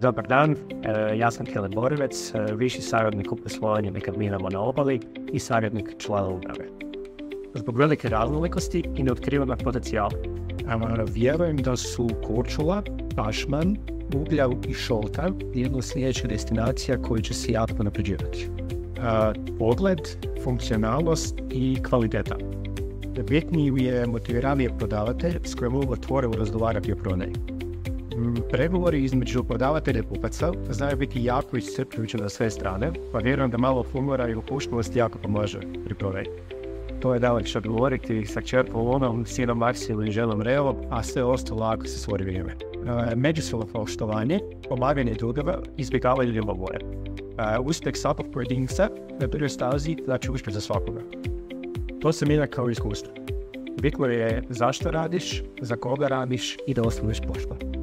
Dobar dan, ja sam Borovec, viši savjetnik u poslovanju nekretninama na obali i savjetnik člana uprave. Zbog velike raznolikosti i neotkrivenog potencijala, vjerujem da su Korčula, Pašman, Ugljav i Šolta jedno od sljedećih destinacija koje će se jako napređivati. Pogled, funkcionalnost i kvaliteta. Bitniji je motiviraniji prodavatelj s kojim mogu otvoreno razgovarati o prodaji. Pregovori između prodavatelja i kupaca znaju biti jako iscrpljujući na sve strane, pa vjerujem da malo humora i opuštenosti jako pomaže pri prodaji. To je daleko što govoriti sa kćerkom Lunom, sinom Maksimom i ženom Reom, a sve ostalo ako se stvori vrijeme. Međusobno poštovanje, pomaganje drugova, izbjegavanje ljubomore. Uspjeh svakog pojedinca na prvoj stazi znači uspjeh za svakoga. To se mijenja kao iskustvo. Bitno je zašto radiš, za koga radiš i da ostaneš pošten.